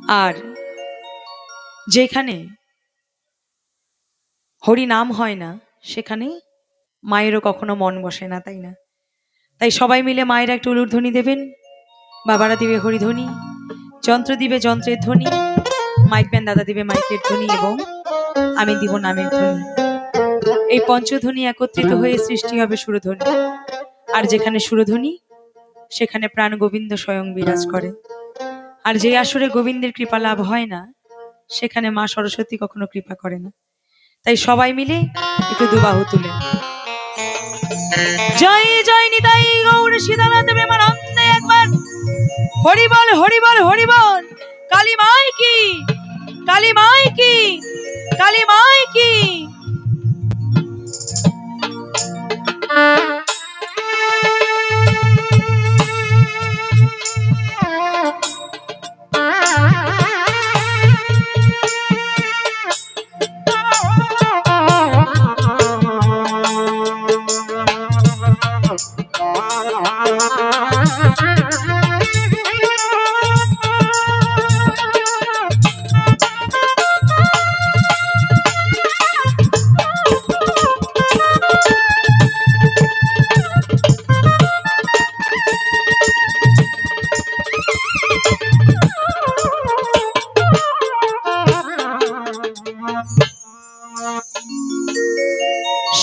আর যেখানে হরি নাম হয় না সেখানে মায়েরও কখনো মন বসে না, তাই না? তাই সবাই মিলে মায়ের একটা উলুধ্বনি দেবেন, বাবারা দিবে হরিধ্বনি, যন্ত্র দিবে যন্ত্রের ধ্বনি, মাইক ব্যান্ড দাদা দিবে মাইকের ধ্বনি এবং আমি দিব নামের ধ্বনি। এই পঞ্চধ্বনি একত্রিত হয়ে সৃষ্টি হবে সুরধ্বনি। আর যেখানে সুরধ্বনি সেখানে প্রাণ গোবিন্দ স্বয়ং বিরাজ করে। আর যে আসরে গোবিন্দের কৃপা লাভ হয় না সেখানে মা সরস্বতী কখনো কৃপা করে না। তাই সবাই মিলে একটু দুবাহু তুলে জয় জয় নিতাই গৌর সীতানাথ প্রেমানন্দে একবার হরি বল হরি বল হরি বল। কালী মাই কি, কালী মাই কি, কালী মাই কি।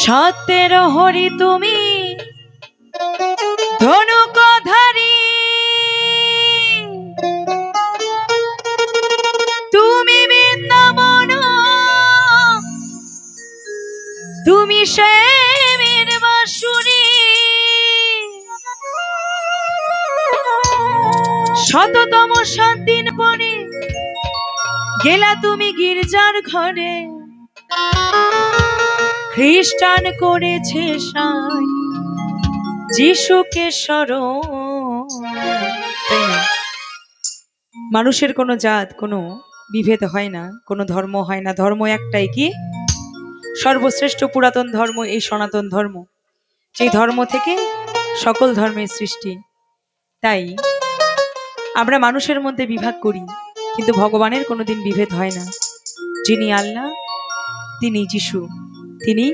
সত্যের হরি তুমি ধনুকধারী, তুমি বৃন্দাবন, তুমি শ্যামের বাঁশুরি, শততম 7 দিন পরে গেলা তুমি গির্জার ঘরে, খ্রিস্টান করেছে সাই যিশুকে স্মরণ। মানুষের কোনো জাত কোনো বিভেদ হয় না, কোনো ধর্ম হয় না, ধর্ম একটাই, কি? সর্বশ্রেষ্ঠ পুরাতন ধর্ম এই সনাতন ধর্ম, সেই ধর্ম থেকে সকল ধর্মের সৃষ্টি। তাই আমরা মানুষের মধ্যে বিভাগ করি কিন্তু ভগবানের কোনোদিন বিভেদ হয় না। যিনি আল্লাহ তিনি যিশু, তিনি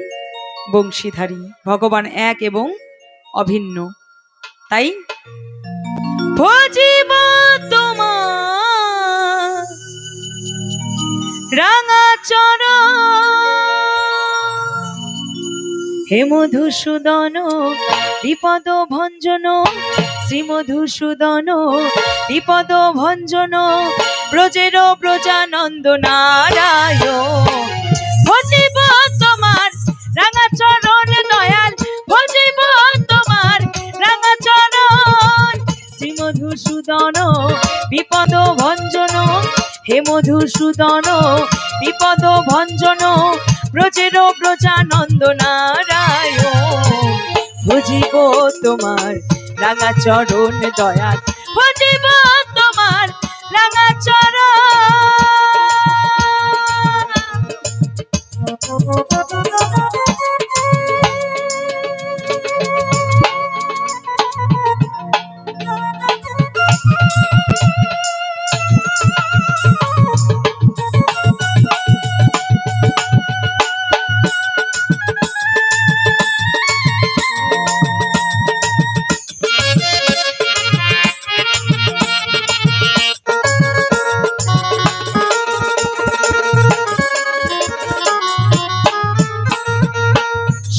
বংশীধারী, ভগবান এক এবং অভিন্ন। তাই ভজিব তোমার রাঙা চরণ, হে মধুসূদন বিপদ ভঞ্জন, শ্রী মধুসূদন বিপদ ভঞ্জন, ব্রজের ব্রজানন্দ নারায়ণ। ভজিব তোমার রাঙা চরণ দয়াল, ভজিব তোমার রাঙা চরণ, শ্রী মধুসূদন বিপদ ভঞ্জন, হে মধুসূদন বিপদ ভঞ্জন, ব্রজের ব্রজানন্দ নারায়ণ। ভজিব তোমার রাঙা চরণ দয়াল, ভজিব তোমার রাঙা চরণ।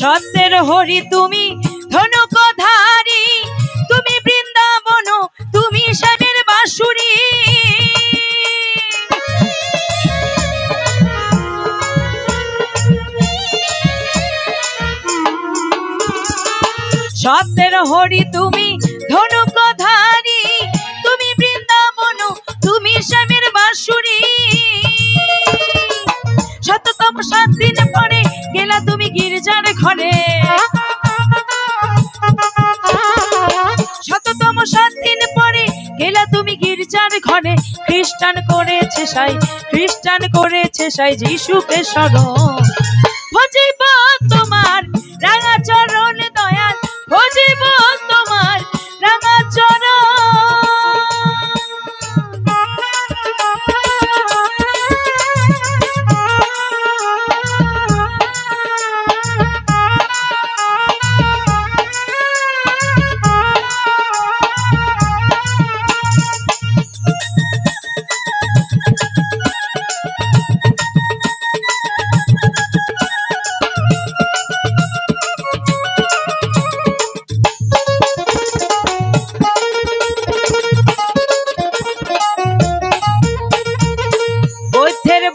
সত্যের হরি তুমি ধনুকধারী, তুমি বৃন্দাবন, তুমি শ্যামের বাঁশুরি, সত্যের হরি তুমি ধনুকধারী, তুমি বৃন্দাবন, তুমি শ্যামের বাঁশুরি, শততম 7 দিন পরে গেলা তুমি গির্জার ঘরে, শততম 7 দিন পরে গেলা তুমি গির্জার ঘরে, খ্রিস্টান করেছে সাই, খ্রিস্টান করেছে সাই যিশুকে স্মরণ। ভজিব তোমার রাঙা চরণ দয়াল, ভজিব তোমার রাঙা চরণ।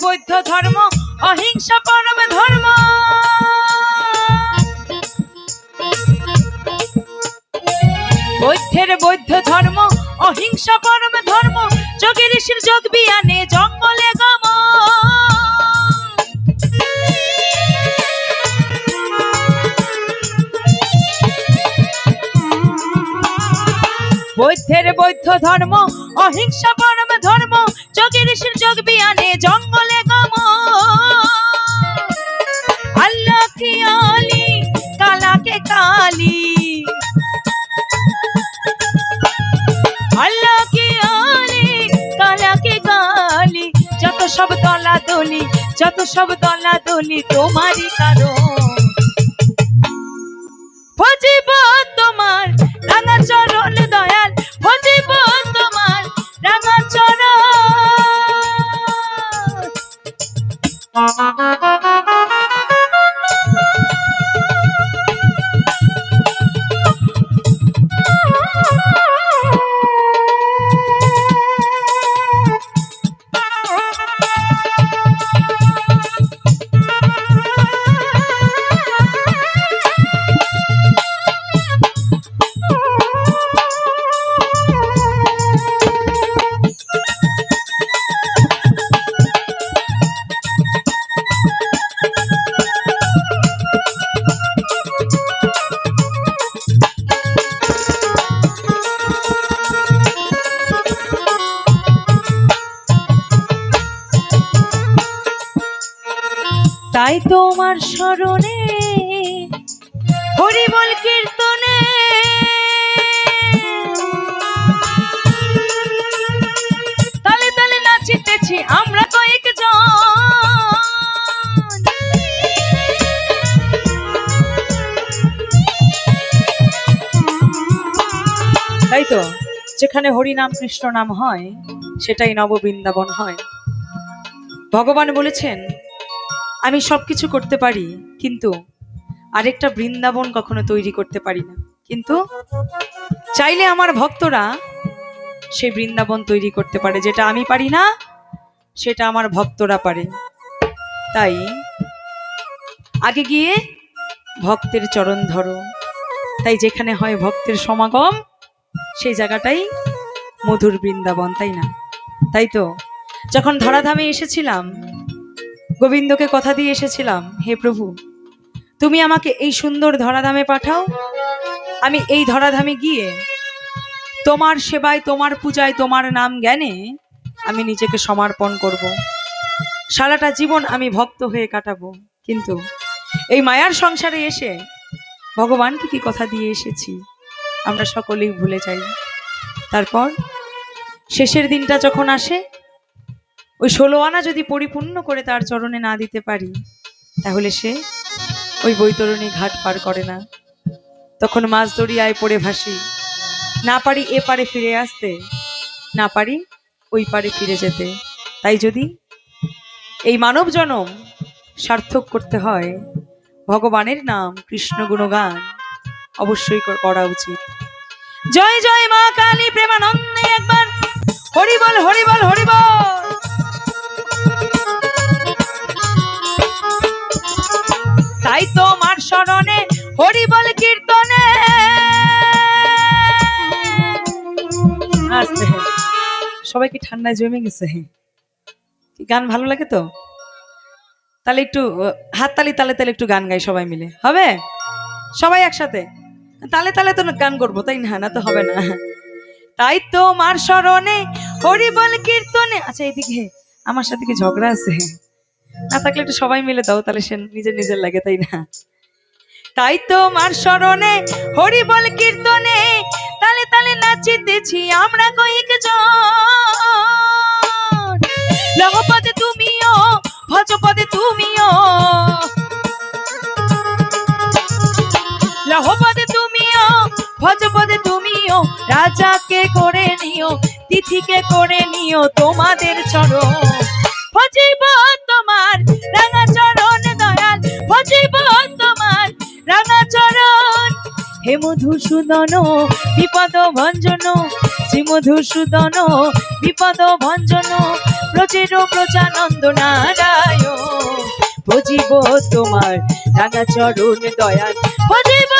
বৌদ্ধ ধর্ম অহিংসা পরম ধর্ম। বৌদ্ধের বৌদ্ধ ধর্ম অহিংসা পরম ধর্ম, যোগী ঋষির যোগ বিয়ানে জঙ্গলে গম। বৌদ্ধের বৌদ্ধ ধর্ম অহিংসা পরম ধর্ম, যোগী ঋষির যোগ বিয়ানে জঙ্গলে গম। আল্লাহ কি আলি কালাকে কালি, আল্লাহ কি আলি কালাকে কালি, যত সব দলাদলি যত সব দলাদলি তোমারই কারণ। ভজিব তোমার রাঙা চরণ দয়াল, ভজিব তোমার রাঙা চরণ। তাই তোমার স্মরণে হরি বল কীর্তনে, তালে তালে নাচিতেছি আমরা কয়েকজন। তাই তো যেখানে হরি নাম কৃষ্ণ নাম হয় সেটাই নববৃন্দাবন হয়। ভগবান বলেছেন আমি সবকিছু করতে পারি, কিন্তু আরেকটা বৃন্দাবন কখনো তৈরি করতে পারি না। কিন্তু চাইলে আমার ভক্তরা সেই বৃন্দাবন তৈরি করতে পারে, যেটা আমি পারি না সেটা আমার ভক্তরা পারে। তাই আগে গিয়ে ভক্তের চরণ ধরো। তাই যেখানে হয় ভক্তের সমাগম সেই জায়গাটাই মধুর বৃন্দাবন, তাই না? তাই তো যখন ধরাধামে এসেছিলাম গোবিন্দকে কথা দিয়ে এসেছিলাম, হে প্রভু তুমি আমাকে এই সুন্দর ধরাধামে পাঠাও, আমি এই ধরাধামে গিয়ে তোমার সেবায় তোমার পূজায় তোমার নাম জ্ঞানে আমি নিজেকে সমর্পণ করব, সারাটা জীবন আমি ভক্ত হয়ে কাটাবো। কিন্তু এই মায়ার সংসারে এসে ভগবানকে কি কথা দিয়ে এসেছি আমরা সকলেই ভুলে যাই। তারপর শেষের দিনটা যখন আসে, ওই 16 আনা যদি পরিপূর্ণ করে তার চরণে না দিতে পারি তাহলে সে ওই বৈতরণী ঘাট পার করে না। তখন মাছ দরিয়ায় পড়ে ভাসি, না পারি এ পারে ফিরে আসতে, না পারি ওই পারে ফিরে যেতে। তাই যদি এই মানব জনম সার্থক করতে হয় ভগবানের নাম কৃষ্ণ গুণগান অবশ্যই করা উচিত। জয় জয় মা কালী, প্রেমানন্দে একবার হরি বল হরি বল হরি বল। তাই তোমার শরণে হরি বল কীর্তনে। সবাই কি ঠান্ডায় জমে গেছে? গান ভালো লাগে তো? তাহলে একটু হাততালি তালে তালে একটু গান গাই সবাই মিলে, হবে? সবাই একসাথে তালে তালে তো গান করবো, তাই না? না তো হবে না। তাই তোমার শরণে হরি বল কীর্তনে। আচ্ছা এইদিকে আমার সাথে কি ঝগড়া আছে? না থাকলে একটু সবাই মিলে দাও, তাহলে সে নিজের নিজের লাগে, তাই না? তাই তোমার শরণে হরি বল কীর্তনে, তালে তালে নাচিতেছি আমরা কয়েকজন। লহপদে তুমিও ভজপদে তুমিও, লহপদে তুমিও ভজপদে তুমিও, রাজাকে করে নিও তিথিকে করে নিও তোমাদের চরণ। ভজিব তোমার রাঙা চরণ দয়াল, ভজিব তোমার রাঙা চরণ। হে মধুসূদন বিপদ ভঞ্জন, শ্রী মধুসূদন বিপদ ভঞ্জন, ব্রজের ব্রজানন্দ নারায়ণ, ভজিব তোমার রাঙা চরণ দয়াল, ভজিব